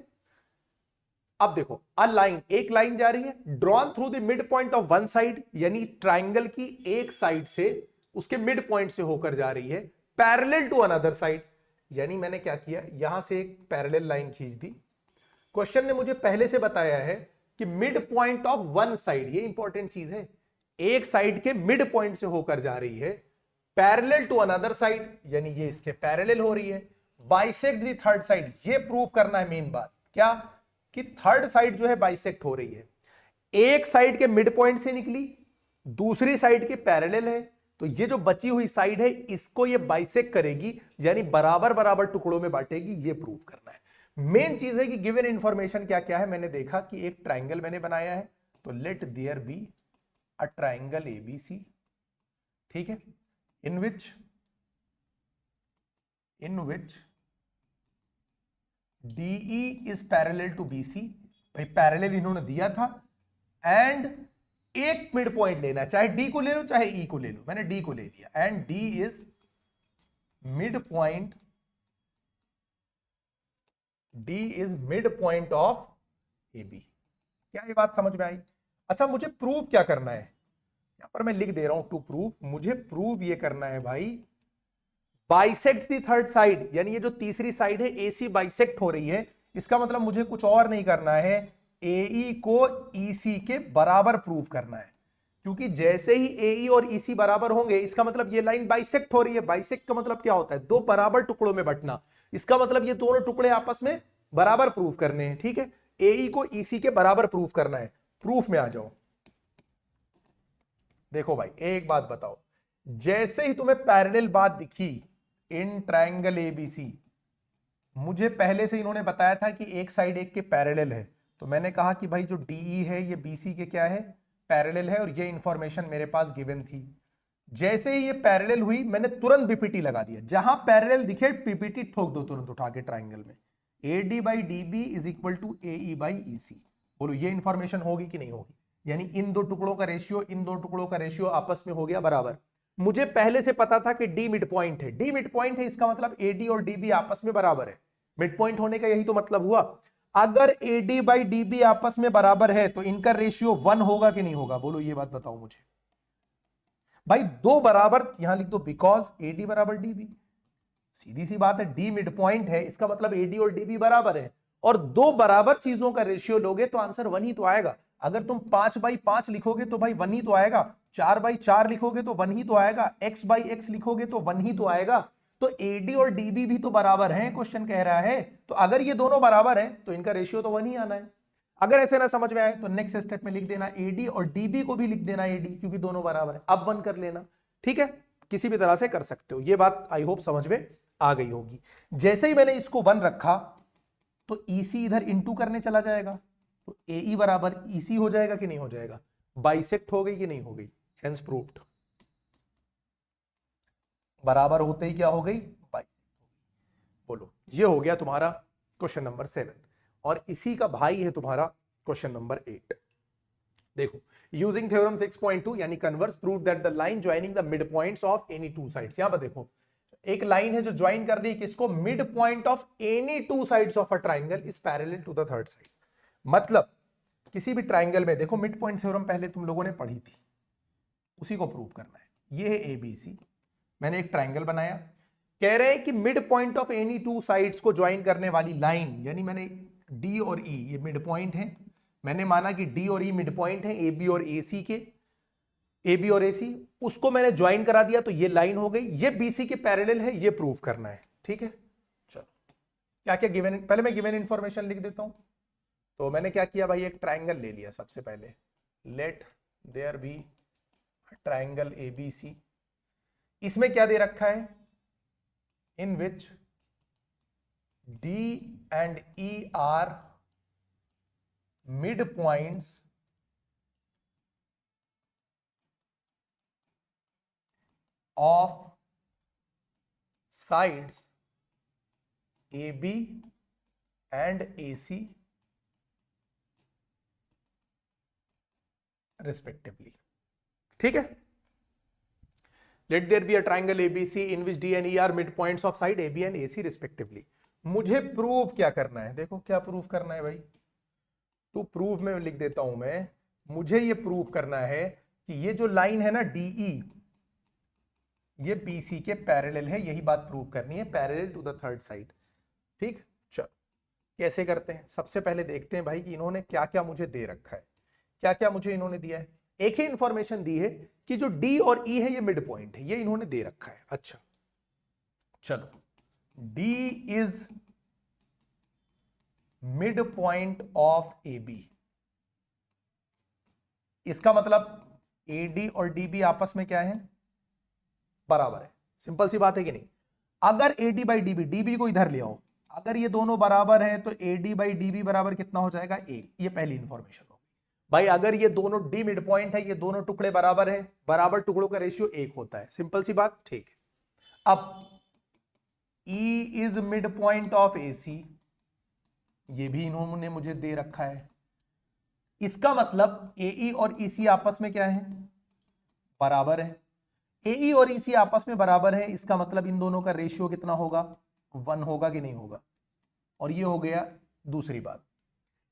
अब देखो, अ लाइन, एक लाइन जा रही है, drawn through the mid point of one side, यानी ट्राइंगल की एक साइड से उसके मिड पॉइंट से होकर जा रही है, पैरेलल टू अनदर साइड, यानी मैंने क्या किया, यहां से एक पैरेलल लाइन खींच दी। क्वेश्चन ने मुझे पहले से बताया है कि mid point of one side, ये इंपॉर्टेंट चीज है, एक साइड के मिड पॉइंट से होकर जा रही है, पैरेलल टू अनदर साइड, यानी ये इसके पैरेलल हो रही है, बाइसेक्ट दी थर्ड साइड, ये प्रूव करना है मेन बात, क्या कि थर्ड साइड जो है बाइसेक्ट हो रही है। एक साइड के मिड पॉइंट से निकली, दूसरी साइड के पैरेलल है, तो ये जो बची हुई साइड है इसको ये बाइसेक्ट करेगी, यानी बराबर बराबर टुकड़ों में बांटेगी, ये प्रूव करना है। मेन चीज है कि गिवन इंफॉर्मेशन क्या क्या है। मैंने देखा कि एक ट्राइंगल मैंने बनाया है, तो let there be a triangle ABC, ठीक है, in which DE is parallel to BC। भाई पैरेलल इन्होंने दिया था एंड एक मिड पॉइंट लेना है, चाहे डी को ले लो चाहे ई को ले लो, मैंने डी को ले लिया and D is mid point, D is mid point of A B. क्या ये बात समझ में आई? अच्छा मुझे प्रूव क्या करना है, यहां पर मैं लिख दे रहा हूं टू प्रूव, मुझे प्रूव ये करना है भाई बाइसेक्ट द थर्ड साइड, यानी ये जो तीसरी साइड है एसी बाइसेक्ट हो रही है, इसका मतलब मुझे कुछ और नहीं करना है, एई को ईसी के बराबर प्रूव करना है, क्योंकि जैसे ही एई और ईसी बराबर होंगे इसका मतलब ये लाइन बाइसेक्ट हो रही है। बाइसेक्ट का मतलब क्या होता है? दो बराबर टुकड़ों में बंटना, इसका मतलब ये दोनों टुकड़े आपस में बराबर प्रूव करने हैं, ठीक है। एई को ईसी के बराबर प्रूव करना है। प्रूफ में आ जाओ। देखो भाई एक बात बताओ, जैसे ही तुम्हें पैरेलल बात दिखी इन ट्रायंगल एबीसी, मुझे पहले से इन्होंने बताया था कि एक साइड एक के पैरेलल है, तो मैंने कहा कि भाई जो डीई है ये बीसी के क्या है? पैरेलल है, और ये इंफॉर्मेशन मेरे पास गिवन थी। जैसे ही ये पैरेलल हुई मैंने तुरंत बीपीटी लगा दिया, जहां पैरेलल दिखे पीपीटी ठोक दो तुरंत उठा के ट्राइंगल में, AD by DB is equal to AE by EC। बोलो ये इंफॉर्मेशन होगी कि नहीं होगी? यानी इन दो टुकड़ों का रेशियो, इन दो टुकड़ों का रेशियो आपस में हो गया बराबर। मुझे पहले से पता था कि D मिड पॉइंट है, D मिड पॉइंट है, इसका मतलब AD और DB आपस में बराबर है। मिड पॉइंट होने का यही तो मतलब हुआ। अगर AD बाई DB आपस में बराबर है तो इनका रेशियो 1 होगा कि नहीं होगा? बोलो ये बात बताओ मुझे भाई। दो बराबर यहां लिख दो, बिकॉज AD बराबर DB, सीधी सी बात है, D मिड पॉइंट है, इसका मतलब AD और DB बराबर है, और दो बराबर चीजों का रेशियो लोगे तो आंसर 1 ही तो आएगा। अगर तुम 5/5 लिखोगे तो भाई 1 ही तो आएगा, 4/4 लिखोगे तो 1 ही तो आएगा, x/x लिखोगे तो 1 ही तो आएगा। तो AD और DB भी तो बराबर हैं, क्वेश्चन कह रहा है, तो अगर ये दोनों बराबर हैं तो इनका रेशियो तो 1 ही आना है। अगर ऐसे ना समझ में आए तो नेक्स्ट स्टेप में लिख देना AD और DB को भी लिख देना AD, क्योंकि दोनों बराबर है, अब 1 कर लेना, ठीक है। किसी भी तरह से कर सकते हो, ये बात आई होप समझ में आ गई होगी। जैसे ही मैंने इसको 1 रखा तो EC इधर इंटू करने चला जाएगा, तो AE बराबर EC हो जाएगा कि नहीं हो जाएगा? बाइसेक्ट हो गई कि नहीं हो गई? Hence proved. बराबर होते ही क्या हो गई? बोलो ये हो गया तुम्हारा क्वेश्चन नंबर 7, और इसी का भाई है तुम्हारा क्वेश्चन नंबर 8। देखो, यूजिंग थ्योरम 6.2 यानी converse prove that the line joining the mid points of any two sides. यहां पर देखो एक लाइन है जो ज्वाइन कर रही है किसको? Mid point of any two sides of a triangle is parallel to the third side. मतलब किसी भी ट्राइंगल में देखो, मिड पॉइंट थ्योरम पहले तुम लोगों ने पढ़ी थी, उसी को प्रूव करना है। ये है ABC, मैंने एक ट्राइंगल बनाया, कह रहे हैं कि mid point of any two sides को ज्वाइन करने वाली लाइन, यानी मैंने D और E ये मिड पॉइंट है, मैंने माना कि D और E मिड पॉइंट है AB और AC के, AB और AC, उसको मैंने ज्वाइन करा दिया तो ये लाइन हो गई, ये BC के पैरेलल है, ये प्रूव करना है, ठीक है। चलो क्या क्या गिवन, पहले मैं गिवन इंफॉर्मेशन लिख देता हूं। तो मैंने क्या किया भाई, एक ट्राइंगल ले लिया सबसे पहले, let there be triangle ABC। इसमें क्या दे रखा है? In which D and E are mid points of sides AB and AC respectively, ठीक है। Let there be a triangle ABC in which D and E are midpoints of side AB and AC respectively। मुझे prove क्या करना है? देखो क्या prove करना है भाई, टू प्रूव में लिख देता हूं मैं, मुझे ये प्रूव करना है कि ये जो लाइन है ना DE, ये BC के पैरेलल है, यही बात प्रूव करनी है, parallel to the third side, ठीक। चलो कैसे करते हैं? सबसे पहले देखते हैं भाई कि इन्होंने क्या क्या मुझे दे रखा है, क्या क्या मुझे इन्होंने दिया है। एक ही इंफॉर्मेशन दी है कि जो D और E है ये मिड पॉइंट है, ये इन्होंने दे रखा है। अच्छा चलो, D is mid point of AB, इसका मतलब AD और DB आपस में क्या है? बराबर है। सिंपल सी बात है कि नहीं? अगर AD बाई DB, DB को इधर ले आओ, अगर ये दोनों बराबर है तो AD बाई DB बराबर कितना हो जाएगा? 1। ये पहली इंफॉर्मेशन हो भाई। अगर ये दोनों D मिड पॉइंट है, ये दोनों टुकड़े बराबर है, बराबर टुकड़ों का रेशियो 1 होता है, सिंपल सी बात, ठीक है। अब E is mid point of AC, ये भी इन्होंने मुझे दे रखा है, इसका मतलब AE और EC आपस में क्या है, बराबर है। AE और EC आपस में बराबर है, इसका मतलब इन दोनों का रेशियो कितना होगा, 1 होगा कि नहीं होगा। और ये हो गया दूसरी बात।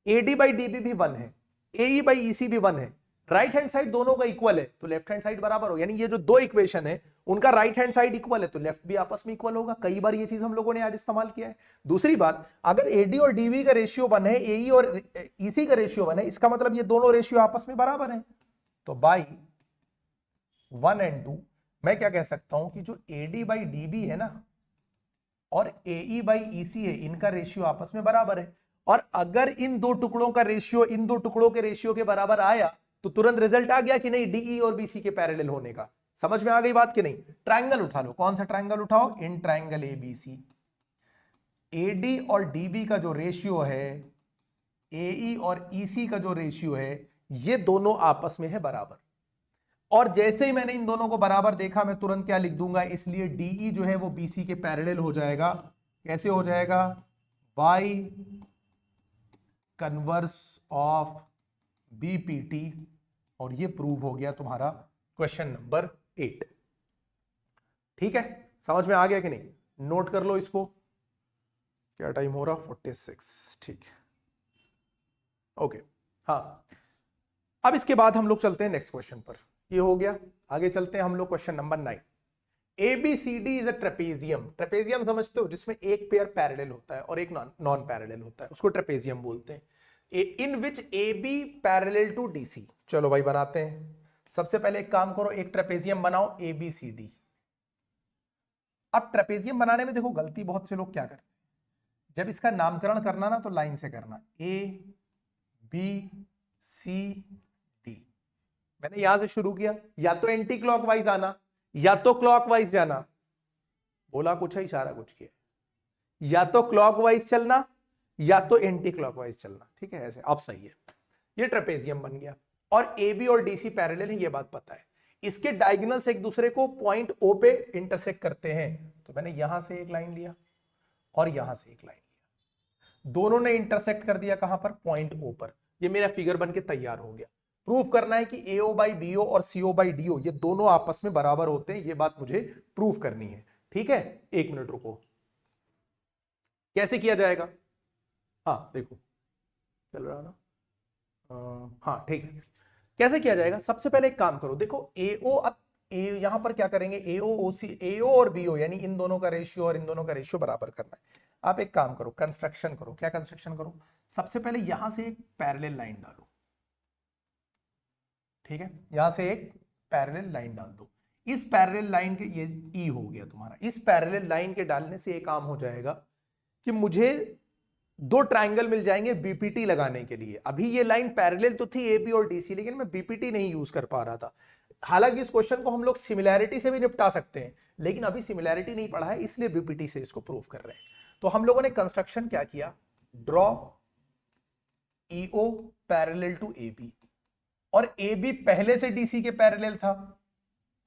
AD बाई DB भी 1 है, AE बाई EC भी 1 है, राइट हैंड साइड दोनों का इक्वल है तो लेफ्ट हैंड साइड बराबर हो, यानी ये जो दो इक्वेशन है उनका राइट हैंड साइड इक्वल है तो लेफ्ट भी आपस में इक्वल होगा। कई बार ये चीज हम लोगों ने आज इस्तेमाल किया है। दूसरी बात, अगर AD और DB का रेशियो 1 है, AE और EC का रेशियो 1 है, इसका मतलब ये दोनों रेशियो आपस में बराबर है। तो बाई 1 and 2 मैं क्या कह सकता हूं कि जो AD बाई DB है ना और AE बाई EC है, इनका रेशियो आपस में बराबर है। और अगर इन दो टुकड़ों का रेशियो इन दो टुकड़ों के रेशियो के बराबर आया तो तुरंत रिजल्ट आ गया कि नहीं DE और BC के पैरेलल होने का। समझ में आ गई बात कि नहीं। ट्रायंगल उठा लो, कौन सा ट्रायंगल उठाओ, इन ट्रायंगल ABC। AD और DB का जो रेशियो है, AE और EC का जो रेशियो है, ये दोनों आपस में है बराबर। और जैसे ही मैंने इन दोनों को बराबर देखा मैं तुरंत क्या लिख दूंगा, इसलिए DE जो है वो BC के पैरेलल हो जाएगा। कैसे हो जाएगा, बाई कन्वर्स ऑफ BPT। और ये प्रूव हो गया तुम्हारा क्वेश्चन नंबर 8। ठीक है, समझ में आ गया कि नहीं। नोट कर लो इसको, क्या टाइम हो रहा, 46। ठीक है, ओके। हाँ, अब इसके बाद हम लोग चलते हैं नेक्स्ट क्वेश्चन पर। ये हो गया, आगे चलते हैं हम लोग question number 9। ABCD is a trapezium. Trapezium समझते हो, जिसमें एक पेयर पैरेलल होता है और एक नॉन पैरेलल होता है, उसको ट्रेपेजियम बोलते हैं। इन विच AB पैरेलल टू DC। चलो भाई बनाते हैं। सबसे पहले एक काम करो, एक ट्रेपेजियम बनाओ ABCD। अब ट्रेपेजियम बनाने में देखो गलती बहुत से लोग क्या करते हैं, जब इसका नामकरण करना ना तो लाइन से करना, ABCD। मैंने यहां से शुरू किया, या तो एंटी क्लॉकवाइज आना या तो क्लॉकवाइज जाना। बोला कुछ है, इशारा कुछ किया, या तो क्लॉकवाइज चलना या तो एंटी क्लॉकवाइज चलना। ठीक है, ऐसे अब सही है। ये ट्रेपेजियम बन गया और AB और DC पैरेलल है, ये बात पता है। इसके डायगोनल्स एक दूसरे को पॉइंट O पे इंटरसेक्ट करते हैं। तो मैंने यहां से एक लाइन लिया और यहां से एक लाइन लिया, दोनों ने इंटरसेक्ट कर दिया कहां पर, पॉइंट O पर। ये मेरा फिगर बन के तैयार हो गया। प्रूफ करना है कि AO बाई BO और CO बाई DO ये दोनों आपस में बराबर होते हैं, ये बात मुझे प्रूफ करनी है। ठीक है, एक मिनट रुको, कैसे किया जाएगा। हाँ देखो चल रहा ना, हाँ ठीक है। कैसे किया जाएगा, सबसे पहले एक काम करो, देखो AO, अब यहां पर क्या करेंगे, AO और BO यानी इन दोनों का रेशियो और इन दोनों का रेशियो बराबर करना है। आप एक काम करो, कंस्ट्रक्शन करो। क्या कंस्ट्रक्शन करो, सबसे पहले यहां से एक पैरेलल लाइन डालो। ठीक है, यहां से एक पैरेलल लाइन डाल दो। इस पैरेलल लाइन के, ये E हो गया तुम्हारा, इस पैरेलल लाइन के डालने से एक काम हो जाएगा कि मुझे दो ट्रायंगल मिल जाएंगे BPT लगाने के लिए। अभी ये लाइन पैरेलल तो थी AB और DC, लेकिन मैं BPT नहीं यूज कर पा रहा था। हालांकि इस क्वेश्चन को हम लोग सिमिलैरिटी से भी निपटा सकते हैं, लेकिन अभी सिमिलैरिटी नहीं पढ़ा है, इसलिए BPT से इसको प्रूव कर रहे हैं। तो हम लोगों ने कंस्ट्रक्शन क्या किया, draw EO parallel to AB, और AB पहले से DC के पैरेलल था,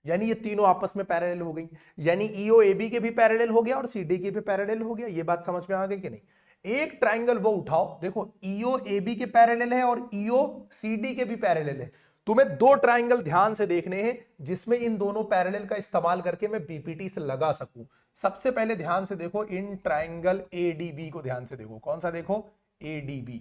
यानी ये तीनों आपस में पैरेलल हो गई। यानी EO AB के भी पैरेलल हो गया और CD के भी पैरेलल हो गया। ये बात समझ में आ गई कि नहीं। एक ट्रायंगल वो उठाओ, देखो EO AB के पैरेलल है और EO CD के भी पैरेलल है। तुम्हें दो ट्रायंगल ध्यान से देखने हैं जिसमें इन दोनों पैरेलल का इस्तेमाल करके मैं BPT से लगा सकूं। सबसे पहले ध्यान से देखो इन ट्रायंगल ADB को, ध्यान से देखो, कौन सा देखो, ADB।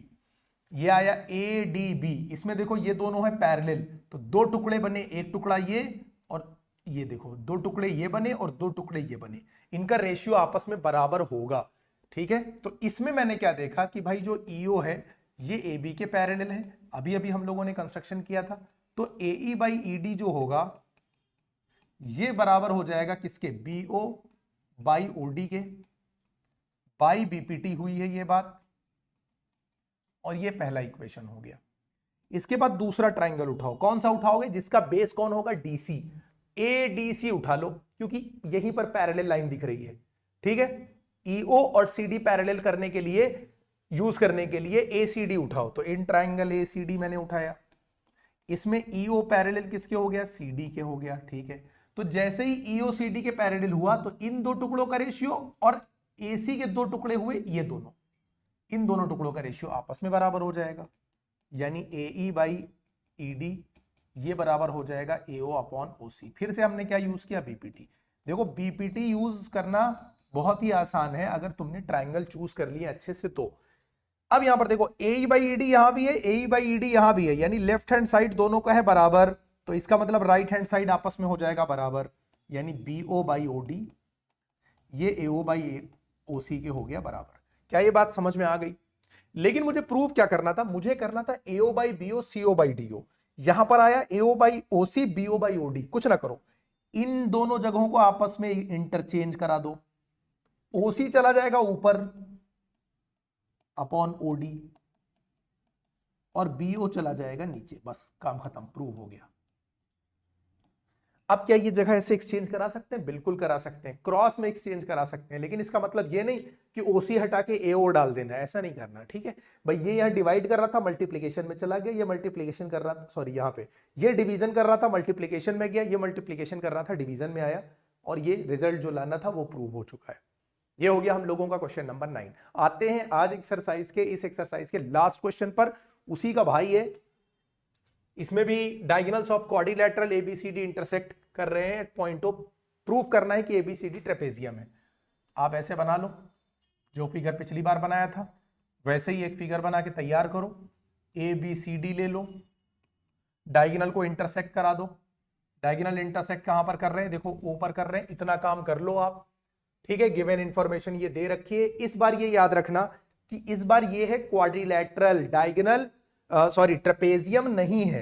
ये आया ADB, इसमें देखो ये दोनों है पैरेलल, तो दो टुकड़े बने, एक टुकड़ा ये और ये देखो, दो टुकड़े ये बने और दो टुकड़े ये बने, इनका रेशियो आपस में बराबर होगा। ठीक है, तो इसमें मैंने क्या देखा कि भाई जो EO है ये AB के पैरेलल है, अभी अभी हम लोगों ने कंस्ट्रक्शन किया था। तो AE बाई ED जो होगा ये बराबर हो जाएगा किसके, BO बाई OD के, बाई BPT हुई है ये बात, और ये पहला इक्वेशन हो गया। इसके बाद दूसरा ट्रायंगल उठाओ, कौन सा उठाओगे, जिसका बेस कौन होगा, DC। ADC उठा लो, क्योंकि यहीं पर पैरेलल लाइन दिख रही है। ठीक है, EO और CD पैरेलल करने के लिए, यूज करने के लिए ACD उठाओ, तो इन ट्रायंगल ACD मैंने उठाया। इसमें EO पैरेलल किसके हो गया, CD के हो गया। ठीक है, तो जैसे ही EO CD के पैरेलल हुआ तो इन दो टुकड़ों का रेशियो और AC के दो टुकड़े हुए, ये दोनों, इन दोनों टुकड़ों का रेशियो आपस में बराबर हो जाएगा। यानी AE बाई ED ये बराबर हो जाएगा AO अपॉन OC। फिर से हमने क्या यूज किया, BPT। देखो BPT यूज करना बहुत ही आसान है अगर तुमने ट्राइंगल चूज कर लिया अच्छे से तो। अब यहां पर देखो AE बाई ED यहां भी है, AE बाई ED यहां भी है, यानी लेफ्ट हैंड साइड दोनों का है बराबर, तो इसका मतलब राइट हैंड साइड आपस में हो जाएगा बराबर, यानी BO बाई OD ये AO बाई OC के हो गया बराबर। क्या ये बात समझ में आ गई? लेकिन मुझे प्रूफ क्या करना था, मुझे करना था AO by BO CO by DO। यहां पर आया AO by OC BO by OD। कुछ ना करो, इन दोनों जगहों को आपस में इंटरचेंज करा दो। OC चला जाएगा ऊपर अपॉन OD और BO चला जाएगा नीचे, बस काम खत्म, प्रूव हो गया। अब क्या ये जगह ऐसे एक्सचेंज करा सकते हैं? बिल्कुल करा सकते हैं, क्रॉस में एक्सचेंज करा सकते हैं, लेकिन इसका मतलब ये नहीं कि OC हटा के AO डाल देना है, ऐसा नहीं करना, ठीक है भाई। ये यहां डिवाइड कर रहा था, मल्टीप्लीकेशन में चला गया, ये मल्टीप्लीकेशन कर रहा था, सॉरी यहां पे ये डिवीजन कर रहा था, मल्टीप्लीकेशन में गया, ये मल्टीप्लीकेशन कर रहा था, डिवीजन में आया, और ये रिजल्ट जो लाना था वो प्रूव हो चुका है। ये हो गया हम लोगों का क्वेश्चन नंबर 9। आते हैं आज एक्सरसाइज के, इस एक्सरसाइज के लास्ट क्वेश्चन पर, उसी का भाई है। इसमें भी diagonals of quadrilateral ABCD intersect कर रहे हैं, पॉइंट ऑफ प्रूफ करना है कि ABCD ट्रेपेजियम है। आप ऐसे बना लो, जो फिगर पिछली बार बनाया था वैसे ही एक फिगर बना के तैयार करो, ABCD ले लो, डायगोनल को इंटरसेक्ट करा दो। डायगोनल इंटरसेक्ट कहां पर कर रहे हैं, देखो ऊपर कर रहे हैं, इतना काम कर लो आप, ठीक है। गिवन इंफॉर्मेशन ये दे रखी है। इस बार ये याद रखना कि इस बार ये है क्वाड्रिलेटरल, डायगोनल सॉरी ट्रेपेजियम नहीं है।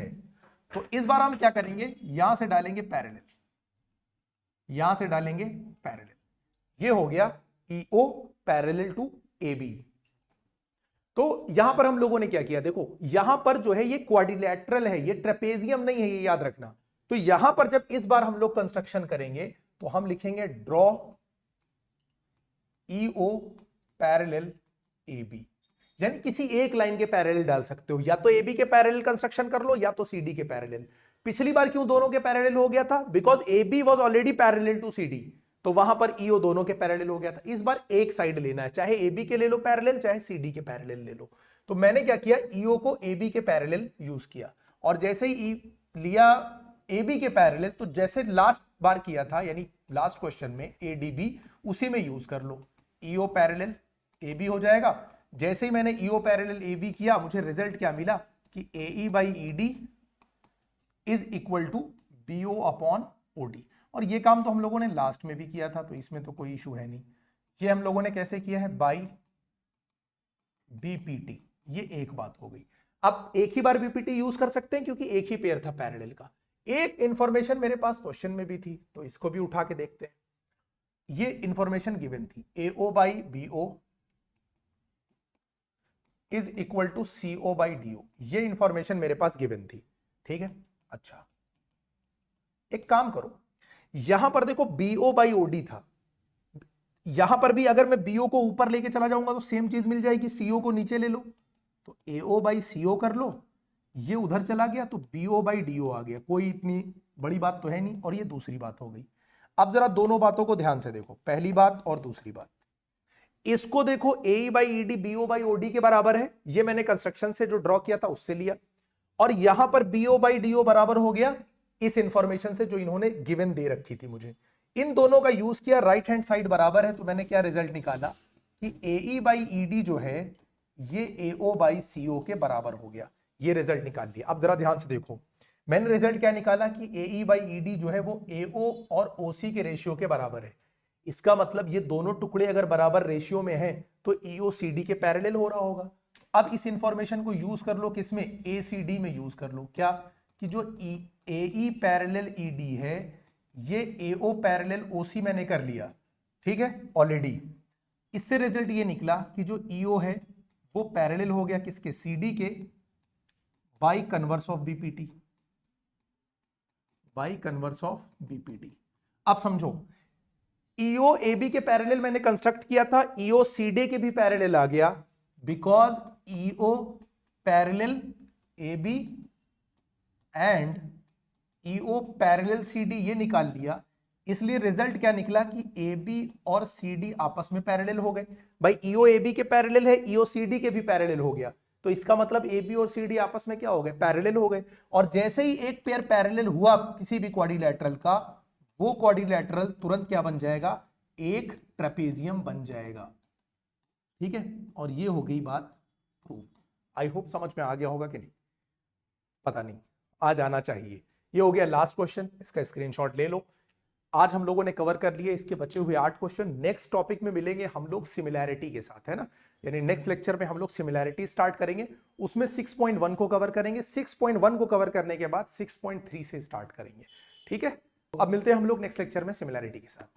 तो इस बार हम क्या करेंगे, यहां से डालेंगे पैरेलल, यहां से डालेंगे पैरेलल। ये हो गया EO पैरेलल टू AB। तो यहां पर हम लोगों ने क्या किया, देखो यहां पर जो है ये क्वाड्रिलेटरल है, ये ट्रेपेजियम नहीं है, ये याद रखना। तो यहां पर जब इस बार हम लोग कंस्ट्रक्शन करेंगे तो हम लिखेंगे ड्रॉ EO पैरेलल AB, यानी किसी एक लाइन के पैरेलल डाल सकते हो, या तो AB के पैरेलल कंस्ट्रक्शन कर लो या तो CD के पैरेलल। पिछली बार क्यों दोनों के पैरेलल हो गया था, because AB was already parallel to CD, तो वहां पर EO दोनों के पैरेलल हो गया था। इस बार एक साइड लेना है, चाहे AB के ले लो पैरेलल, चाहे CD के पैरेलल ले लो। तो मैंने क्या किया, EO को AB के पैरेलल यूज किया, और जैसे ही लिया AB के पैरेलल, तो जैसे लास्ट बार किया था, यानी लास्ट क्वेश्चन में ADB, उसी में यूज कर लो। EO पैरेलल AB हो जाएगा। जैसे ही मैंने EO पैरेलल AB किया, मुझे रिजल्ट क्या मिला कि AE by ED is equal to BO upon OD। और ये काम तो हम लोगों ने लास्ट में भी किया था, तो इसमें तो कोई इशू है नहीं। ये हम लोगों ने कैसे किया है, बाई BPT। ये एक बात हो गई। अब एक ही बार BPT यूज कर सकते हैं क्योंकि एक ही पेयर था पैरेलल का। एक इंफॉर्मेशन मेरे पास क्वेश्चन में भी थी, तो इसको भी उठा के देखते हैं। ये इंफॉर्मेशन गिवन थी, AO by BO is equal to CO by DO। ये इंफॉर्मेशन मेरे पास गिवन थी, ठीक है। अच्छा, एक काम करो, यहां पर देखो BO बाई OD था, यहां पर भी अगर मैं BO को ऊपर लेके चला जाऊंगा तो सेम चीज मिल जाएगी, CO को नीचे ले लो, तो AO बाई CO कर लो, ये उधर चला गया तो BO बाई DO आ गया। कोई इतनी बड़ी बात तो है नहीं, और ये दूसरी बात हो गई। अब जरा दोनों बातों को ध्यान से देखो, पहली बात और दूसरी बात। इसको देखो AE by ED BO by OD के बराबर है, ये मैंने कंस्ट्रक्शन से जो ड्रॉ किया था उससे लिया, और यहां पर BO बाई DO बराबर हो गया इस इंफॉर्मेशन से जो इन्होंने गिवन दे रखी थी मुझे। इन दोनों का यूज किया, राइट हैंड साइड बराबर है, तो मैंने क्या रिजल्ट निकाला कि AE बाई ED जो है ये AO बाई CO के बराबर हो गया। ये रिजल्ट निकाल दिया। अब जरा ध्यान से देखो, मैंने रिजल्ट क्या निकाला कि AE बाई ED जो है वो AO और OC के रेशियो के बराबर है। इसका मतलब ये दोनों टुकड़े अगर बराबर रेशियो में हैं तो EO CD के पैरेलल हो रहा होगा। अब इस इंफॉर्मेशन को यूज कर लो, किसमें, ACD में यूज कर लो। क्या कि जो AE पैरेलल ED है ये AO पैरेलल OC मैंने कर लिया, ठीक है ऑलरेडी। इससे रिजल्ट ये निकला कि जो EO है वो पैरेलल हो गया किसके, CD के, by converse of BPT, by converse of BPT। अब समझो, EO AB के पैरेलल मैंने कंस्ट्रक्ट किया था, EO CD के भी पैरेलल आ गया, because EO parallel AB and EO parallel CD ये निकाल लिया। इसलिए रिजल्ट क्या निकला कि AB और CD आपस में पैरेलल हो गए। भाई EO AB के पैरेलल है, EO CD के भी पैरेलल हो गया, तो इसका मतलब ए बी और सी डी आपस में क्या हो गए, पैरेलल हो गए। और जैसे ही एक पेयर पैरेलल हुआ किसी भी क्वाड्रिलैटरल का, वो क्वाड्रिलैटरल तुरंत क्या बन जाएगा, एक ट्रेपेजियम बन जाएगा। ठीक है, और ये हो गई बात प्रूफ। आई होप समझ में आ गया होगा कि नहीं, पता नहीं, आ जाना चाहिए। ये हो गया लास्ट क्वेश्चन, इसका स्क्रीनशॉट ले लो। आज हम लोगों ने कवर कर लिए इसके बचे हुए 8 क्वेश्चन। नेक्स्ट टॉपिक में मिलेंगे हम लोग सिमिलैरिटी के साथ, है ना, यानी नेक्स्ट लेक्चर में हम लोग सिमिलैरिटी स्टार्ट करेंगे। उसमें 6.1 को कवर करेंगे। 6.1 को कवर करने के बाद 6.3 से स्टार्ट करेंगे। ठीक है, तो अब मिलते हैं हम लोग नेक्स्ट लेक्चर में सिमिलैरिटी के साथ।